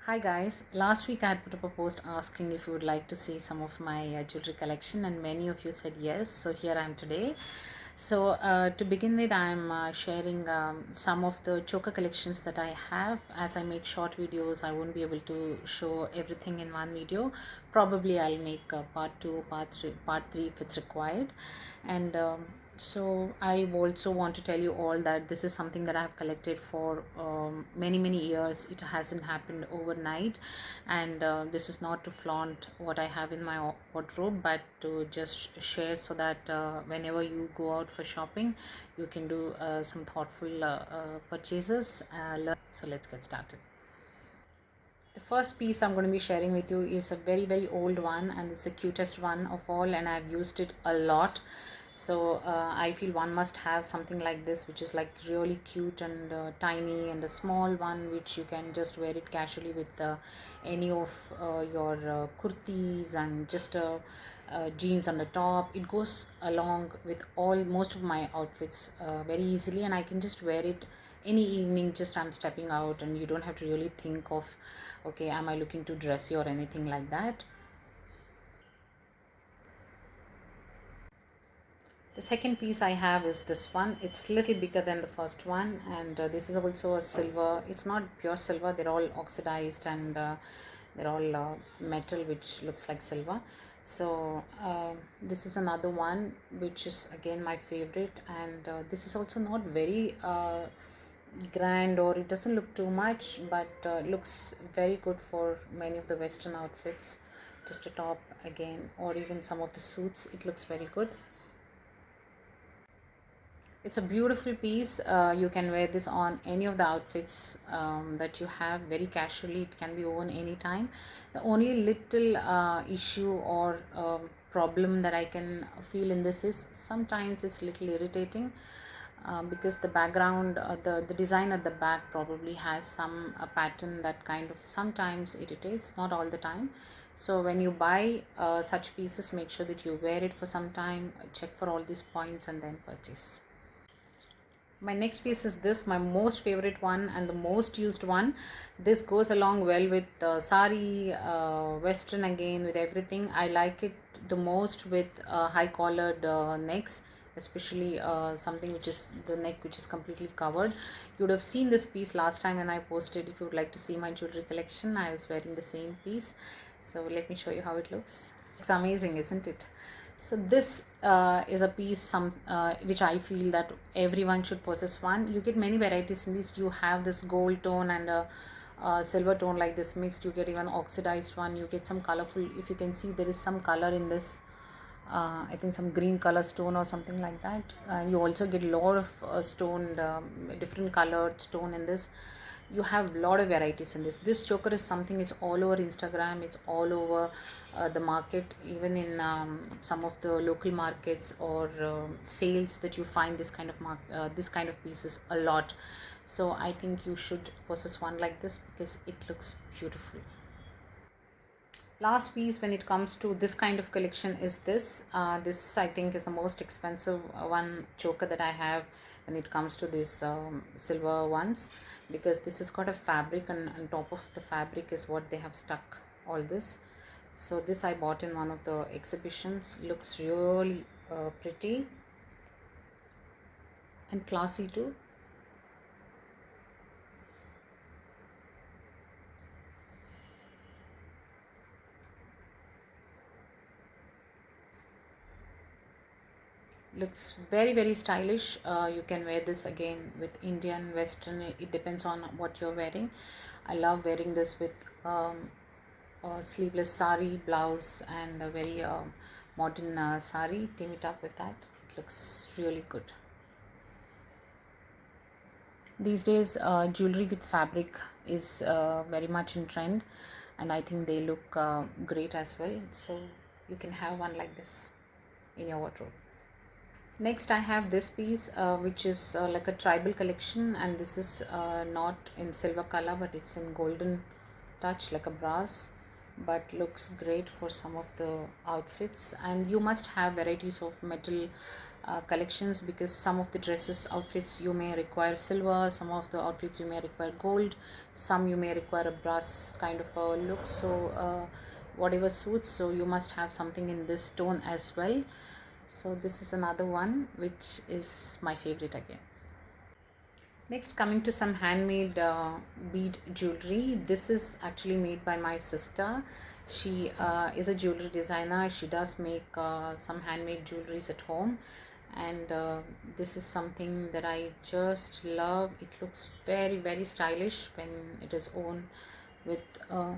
Hi guys, last week I had put up a post asking if you would like to see some of my jewelry collection, and many of you said yes, so here I am today. So to begin with, I am sharing some of the choker collections that I have. As I make short videos, I won't be able to show everything in one video. Probably I'll make part 2, part 3 if it's required. And so I also want to tell you all that this is something that I have collected for many years. It hasn't happened overnight, and this is not to flaunt what I have in my wardrobe, but to just share so that whenever you go out for shopping, you can do some thoughtful purchases. So let's get started. The first piece I'm going to be sharing with you is a very old one, and it's the cutest one of all, and I've used it a lot. So I feel one must have something like this, which is like really cute and tiny, and a small one which you can just wear it casually with any of your kurtis and just jeans on the top. It goes along with most of my outfits very easily, and I can just wear it any evening. Just I'm stepping out, and you don't have to really think of, okay, am I looking too dressy or anything like that. The second piece I have is this one. It's little bigger than the first one, and this is also a silver. It's not pure silver, they're all oxidized, and they're all metal which looks like silver. So this is another one which is again my favorite, and this is also not very grand, or it doesn't look too much, but looks very good for many of the western outfits. Just a top again, or even some of the suits, it looks very good. It's a beautiful piece. You can wear this on any of the outfits that you have very casually. It can be worn anytime. The only little issue or problem that I can feel in this is sometimes it's little irritating because the background, the design at the back probably has some pattern that kind of sometimes irritates, not all the time. So when you buy such pieces, make sure that you wear it for some time, check for all these points, and then purchase. My next piece is this, my most favorite one and the most used one. This goes along well with sari, western, again with everything. I like it the most with high collared necks, especially something which is the neck which is completely covered. You would have seen this piece last time when I posted. If you would like to see my jewelry collection, I was wearing the same piece. So let me show you how it looks. It's amazing, isn't it? So this is a piece which I feel that everyone should possess one. You get many varieties in this. You have this gold tone and a silver tone like this mixed. You get even oxidized one. You get some colorful. If you can see, there is some color in this. I think some green color stone or something like that. You also get a lot of stoned, different colored stone in this. You have a lot of varieties in this choker is something, it's all over Instagram, it's all over the market, even in some of the local markets or sales that you find this kind of this kind of pieces a lot. So I think you should possess one like this because it looks beautiful. Last piece when it comes to this kind of collection is this. This I think is the most expensive one choker that I have when it comes to these silver ones, because this has got a fabric, and on top of the fabric is what they have stuck all this. So this I bought in one of the exhibitions. Looks really pretty and classy too. Looks very stylish. You can wear this again with Indian, Western, it depends on what you're wearing. I love wearing this with a sleeveless sari blouse and a very modern sari. Team it up with that, it looks really good. These days jewelry with fabric is very much in trend, and I think they look great as well. So you can have one like this in your wardrobe. Next I have this piece which is like a tribal collection, and this is not in silver color, but it's in golden touch like a brass, but looks great for some of the outfits. And you must have varieties of metal collections, because some of the dresses outfits you may require silver, some of the outfits you may require gold, some you may require a brass kind of a look. So whatever suits, so you must have something in this tone as well. So this is another one which is my favorite again. Next, coming to some handmade bead jewelry. This is actually made by my sister. She is a jewelry designer. She does make some handmade jewelries at home, and this is something that I just love. It looks very, very stylish when it is worn with a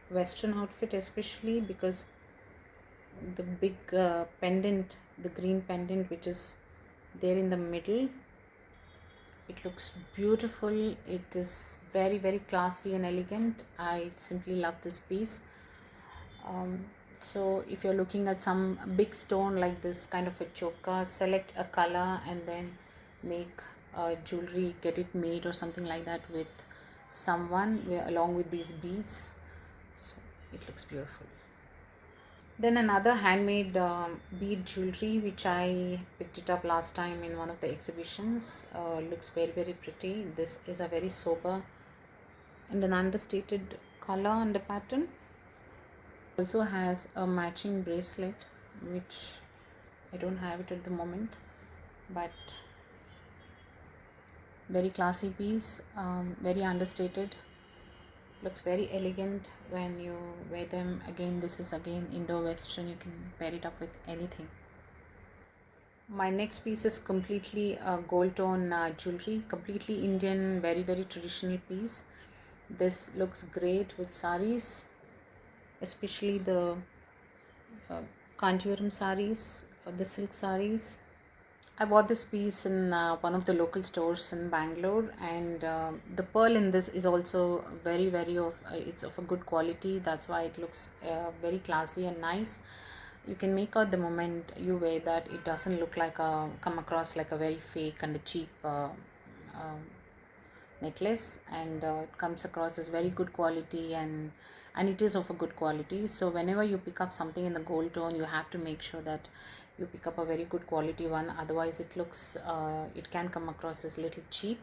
western outfit, especially because the big pendant, the green pendant which is there in the middle, it looks beautiful. It is very, very classy and elegant. I simply love this piece. So if you're looking at some big stone like this kind of a choker, select a color and then make jewelry, get it made or something like that with someone along with these beads. So it looks beautiful. Then another handmade bead jewelry which I picked it up last time in one of the exhibitions. Looks very, very pretty. This is a very sober and an understated color and the pattern. Also has a matching bracelet which I don't have it at the moment, but very classy piece, very understated. Looks very elegant when you wear them. Again, this is again Indo-Western. You can pair it up with anything. My next piece is completely gold tone jewelry, completely Indian, very, very traditional piece. This looks great with saris, especially the Kanjivaram saris, the silk saris. I bought this piece in one of the local stores in Bangalore, and the pearl in this is also very, very it's of a good quality. That's why it looks very classy and nice. You can make out the moment you wear that it doesn't look like come across like a very fake and a cheap necklace, and it comes across as very good quality, and it is of a good quality. So whenever you pick up something in the gold tone, you have to make sure that you pick up a very good quality one, otherwise it looks it can come across as little cheap,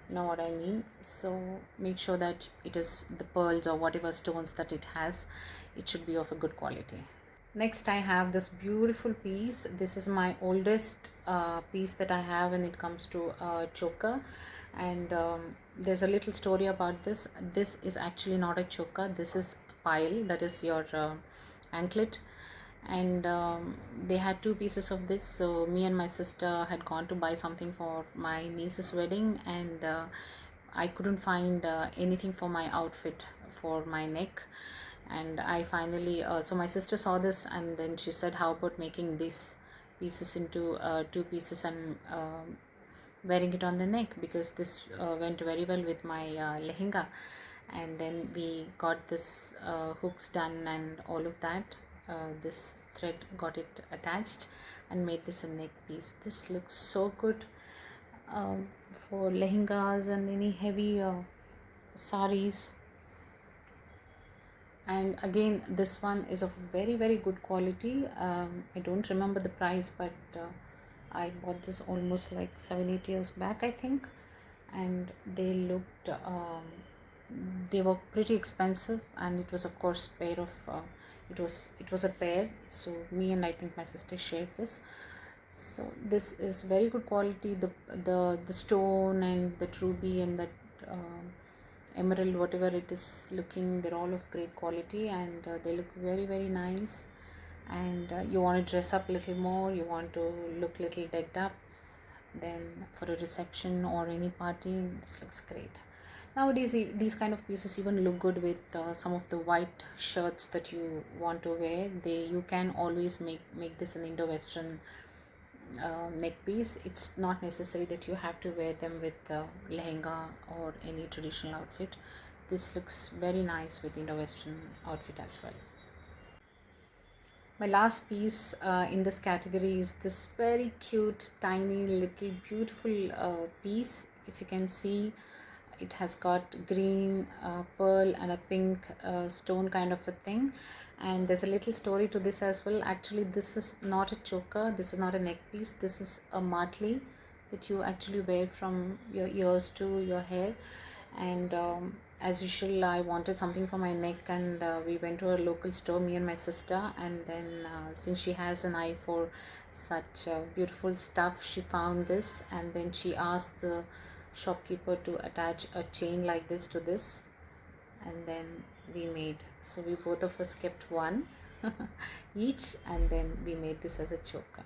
you know what I mean. So make sure that it is the pearls or whatever stones that it has, it should be of a good quality. Next, I have this beautiful piece. This is my oldest piece that I have when it comes to choker, and there's a little story about this. This is actually not a choker. This is a pile, that is your anklet, and they had two pieces of this. So me and my sister had gone to buy something for my niece's wedding, and I couldn't find anything for my outfit for my neck, and I finally so my sister saw this, and then she said, how about making these pieces into two pieces and wearing it on the neck, because this went very well with my lehenga. And then we got this hooks done and all of that. This thread got it attached and made this a neck piece. This looks so good for lehengas and any heavy saris. And again, this one is of very, very good quality. I don't remember the price, but I bought this almost like 7-8 years back, I think, and they looked they were pretty expensive, and it was of course pair of it was a pair, so me and I think my sister shared this. So this is very good quality. The stone and the ruby and the emerald, whatever it is looking, they're all of great quality, and they look very, very nice. And you want to dress up a little more, you want to look little decked up, then for a reception or any party, this looks great. Nowadays these kind of pieces even look good with some of the white shirts that you want to wear. You can always make this an Indo-Western neck piece. It's not necessary that you have to wear them with lehenga or any traditional outfit. This looks very nice with Indo-Western outfit as well. My last piece in this category is this very cute, tiny, little, beautiful piece. If you can see, it has got green pearl and a pink stone kind of a thing. And there's a little story to this as well. Actually, this is not a choker, this is not a neck piece, this is a matli that you actually wear from your ears to your hair. And as usual, I wanted something for my neck, and we went to a local store, me and my sister. And then since she has an eye for such beautiful stuff, she found this, and then she asked the shopkeeper to attach a chain like this to this, and then we made, so we both of us kept one each, and then we made this as a choker.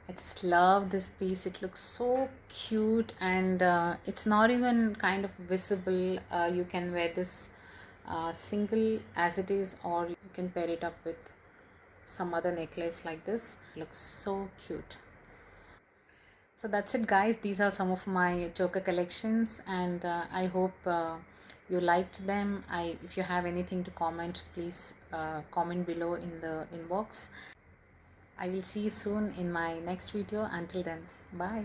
I just love this piece. It looks so cute, and it's not even kind of visible. You can wear this single as it is, or you can pair it up with some other necklace like this. It looks so cute. So that's it, guys. These are some of my choker collections, and I hope you liked them. If you have anything to comment, please comment below in the inbox. I will see you soon in my next video. Until then, bye.